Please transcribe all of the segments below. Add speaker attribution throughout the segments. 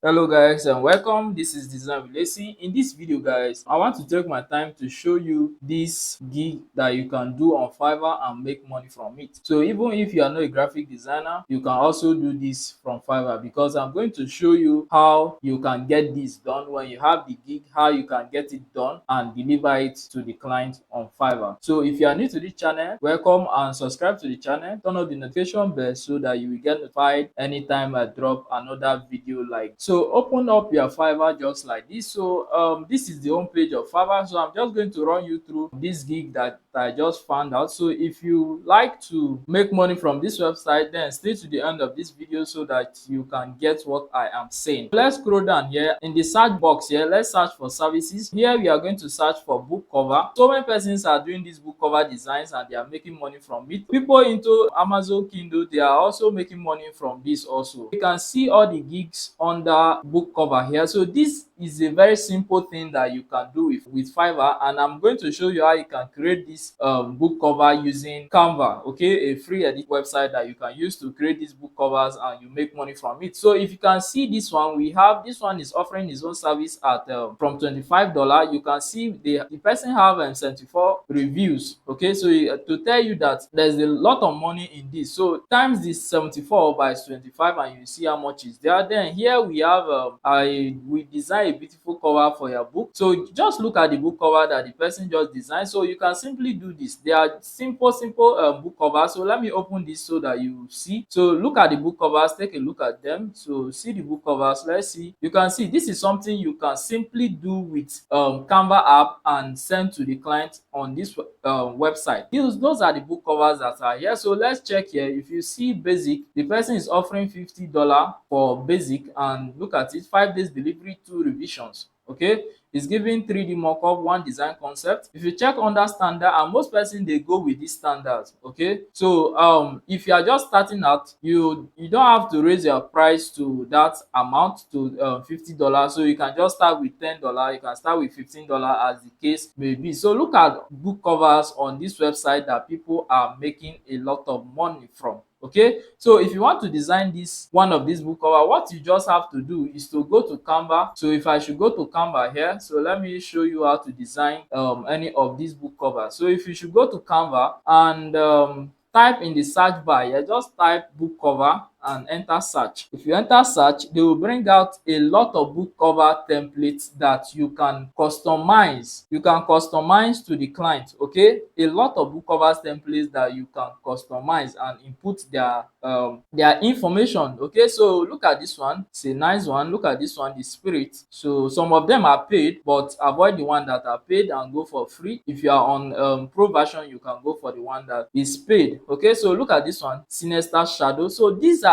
Speaker 1: Hello guys and welcome. This is Design with Lacy. In this video guys, I want to take my time to show you this gig that you can do on Fiverr and make money from it. So even if you are not a graphic designer, you can also do this from Fiverr because I'm going to show you how you can get this done when you have the gig, how you can get it done and deliver it to the client on Fiverr. So if you are new to this channel, welcome and subscribe to the channel. Turn on the notification bell so that you will get notified anytime I drop another video like so. Open up your Fiverr just like this. So this is the home page of Fiverr. So I'm just going to run you through this gig that I just found out. So if you like to make money from this website, then stay to the end of this video so that you can get what I am saying. Let's scroll down here in the search box here. Let's search for services. Here we are going to search for book cover. So many persons are doing these book cover designs and they are making money from it. People into Amazon Kindle, they are also making money from this also. You can see all the gigs under book cover here. So this is a very simple thing that you can do with Fiverr, and I'm going to show you how you can create this book cover using Canva. Okay, a free edit website that you can use to create these book covers and you make money from it. So if you can see this one, we have this one is offering his own service at from $25. You can see the person have 74 reviews. Okay, so to tell you that there's a lot of money in this, so times this 74 by 25 and you see how much is there. Then here we have we design a beautiful cover for your book. So just look at the book cover that the person just designed. So you can simply do this. They are simple book covers. So let me open this so that you see. So look at the book covers, take a look at them. So see the book covers. Let's see. You can see this is something you can simply do with Canva app and send to the client on this website. Those are the book covers that are here. So let's check here. If you see basic, the person is offering $50 for basic, and look at it, 5 days delivery, 2 revisions. Okay, it's giving 3D mockup, 1 design concept. If you check under standard, and most persons they go with these standards. Okay, so if you are just starting out, you don't have to raise your price to that amount to $50. So you can just start with $10, you can start with $15 as the case may be. So look at book covers on this website that people are making a lot of money from. Okay, so if you want to design this one of these book cover, what you just have to do is to go to Canva. So if I should go to Canva here, so let me show you how to design any of these book covers. So if you should go to Canva and type in the search bar here, just type book cover and enter search. If you enter search, they will bring out a lot of book cover templates that you can customize. You can customize to the client. Okay, a lot of book covers templates that you can customize and input their information. Okay, so look at this one, it's a nice one. Look at this one, the spirit. So some of them are paid, but avoid the one that are paid and go for free. If you are on pro version, you can go for the one that is paid. Okay, so look at this one, sinister shadow. So these are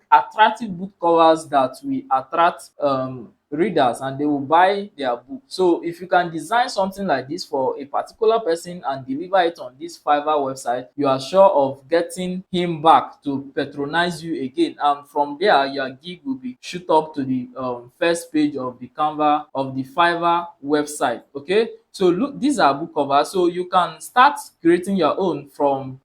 Speaker 1: attractive book covers that will attract readers and they will buy their book. So if you can design something like this for a particular person and deliver it on this Fiverr website, you are sure of getting him back to patronize you again, and from there your gig will be shoot up to the first page of the Canva of the Fiverr website. Okay, so look, these are book covers. So you can start creating your own from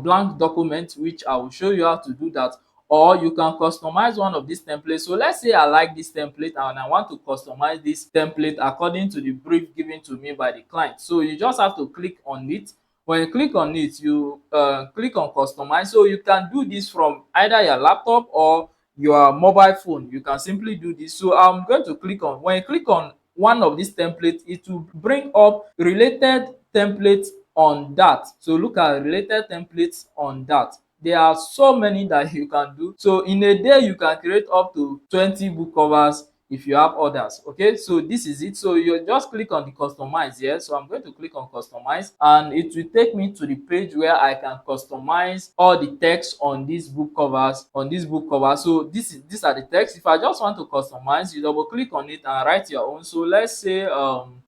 Speaker 1: blank documents, which I will show you how to do that, or you can customize one of these templates. So let's say I like this template and I want to customize this template according to the brief given to me by the client. So you just have to click on it. When you click on it, you click on customize. So you can do this from either your laptop or your mobile phone. You can simply do this. So I'm going to click on, when you click on one of these templates, it will bring up related templates on that. So look at related templates on that. There are so many that you can do. So in a day you can create up to 20 book covers if you have others. Okay, so this is it. So you just click on the customize here. So I'm going to click on customize and it will take me to the page where I can customize all the text on these book covers. So these are the text. If I just want to customize, you double click on it and write your own. So let's say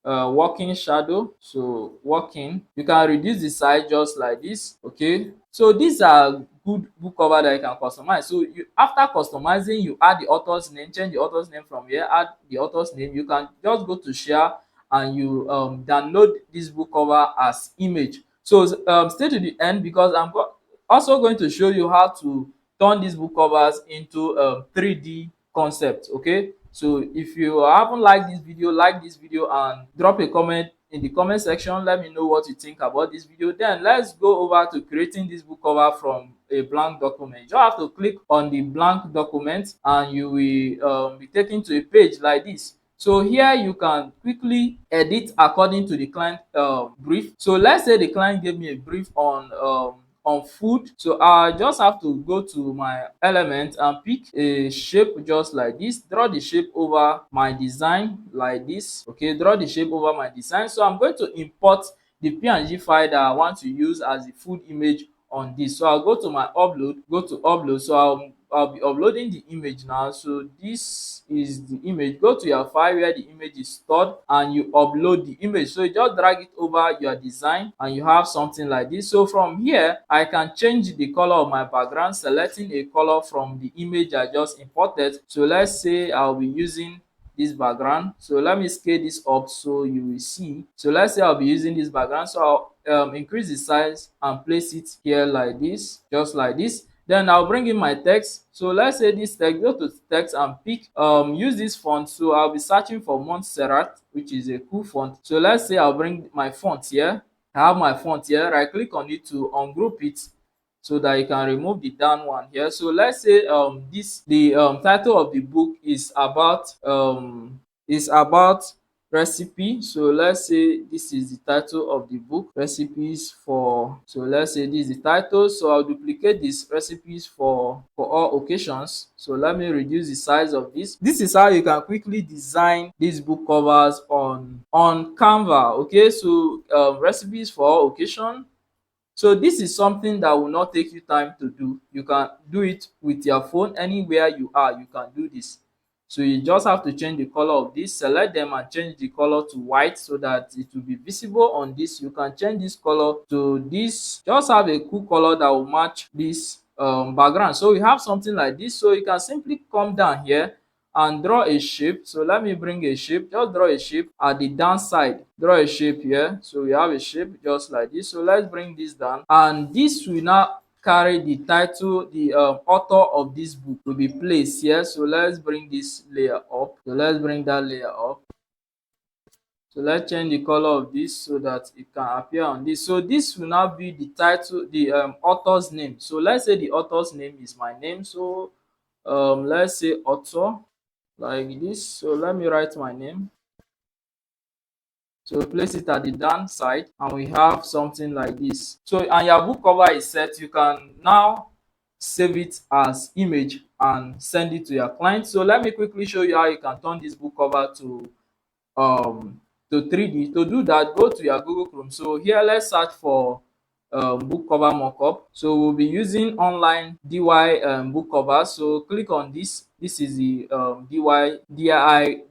Speaker 1: walking shadow. So walking, you can reduce the size just like this. Okay, so these are good book cover that you can customize. So after customizing, you add the author's name, change the author's name from here, add the author's name. You can just go to share and you download this book cover as image. So stay to the end because I'm also going to show you how to turn these book covers into 3D concept. Okay, so if you haven't liked this video, like this video and drop a comment in the comment section. Let me know what you think about this video. Then let's go over to creating this book cover from a blank document. You just have to click on the blank document and you will be taken to a page like this. So here you can quickly edit according to the client brief. So let's say the client gave me a brief on food. So I just have to go to my element and pick a shape just like this. Draw the shape over my design like this. Okay, draw the shape over my design. So I'm going to import the PNG file that I want to use as the food image on this. So I'll go to my upload, go to upload. So I'll be uploading the image now. So this is the image. Go to your file where the image is stored and you upload the image. So you just drag it over your design and you have something like this. So from here I can change the color of my background, selecting a color from the image I just imported. So let's say I'll be using this background. So let me scale this up so you will see. So let's say I'll be using this background. So I'll increase the size and place it here like this, just like this. Then I'll bring in my text. So let's say this text, go to text and pick use this font. So I'll be searching for Montserrat, which is a cool font. So let's say I'll bring my font here. I have my font here. Right click on it to ungroup it so that you can remove the down one here. So let's say the title of the book is about recipe. So let's say this is the title of the book, recipes for. So let's say this is the title. So I'll duplicate these recipes for all occasions. So let me reduce the size of this. This is how you can quickly design these book covers on Canva. Okay, so recipes for all occasion. So this is something that will not take you time to do. You can do it with your phone anywhere you are. You can do this. So you just have to change the color of this, select them and change the color to white so that it will be visible on this. You can change this color to this. Just have a cool color that will match this background. So we have something like this. So you can simply come down here and draw a shape. So let me bring a shape. Just draw a shape at the down side. Draw a shape here. So we have a shape just like this. So let's bring this down, and this will now carry the title. The author of this book will be placed here. So let's bring this layer up. So let's bring that layer up. So let's change the color of this so that it can appear on this. So this will now be the title, the author's name. So let's say the author's name is my name. So let's say author like this. So let me write my name. So place it at the down side and we have something like this. So and your book cover is set. You can now save it as image and send it to your client. So let me quickly show you how you can turn this book cover to 3D. To do that, go to your Google Chrome. So here let's search for book cover mockup. So we'll be using online DIY book cover. So click on this. This is the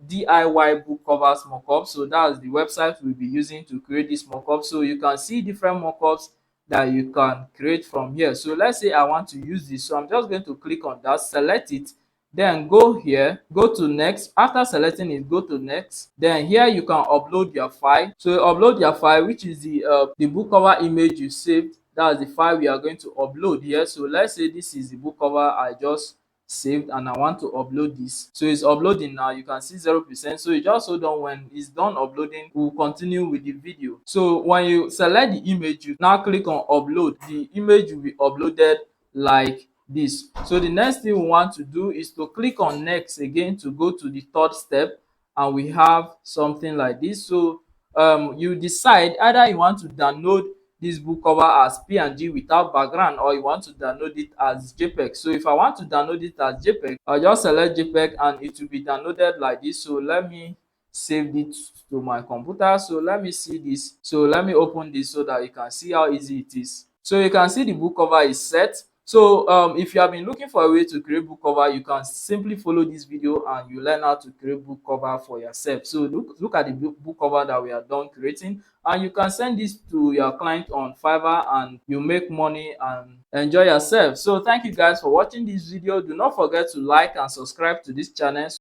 Speaker 1: DIY book covers mockup. So that's the website we'll be using to create this mockup. So you can see different mockups that you can create from here. So let's say I want to use this. So I'm just going to click on that, select it, then go here, go to next. After selecting it, go to next. Then here you can upload your file. So you upload your file, which is the book cover image you saved. That's the file we are going to upload here. So let's say this is the book cover I just saved and I want to upload this. So it's uploading now. You can see 0%. So you just hold on. When it's done uploading, we'll continue with the video. So when you select the image, you now click on upload. The image will be uploaded like this. So the next thing we want to do is to click on next again to go to the third step, and we have something like this. So you decide either you want to download this book cover as PNG without background, or you want to download it as JPEG. So if I want to download it as JPEG, I'll just select JPEG and it will be downloaded like this. So let me save it to my computer. So let me see this. So let me open this so that you can see how easy it is. So you can see the book cover is set. So if you have been looking for a way to create book cover, you can simply follow this video and you learn how to create book cover for yourself. So look at the book cover that we are done creating, and you can send this to your client on Fiverr and you make money and enjoy yourself. So thank you guys for watching this video. Do not forget to like and subscribe to this channel.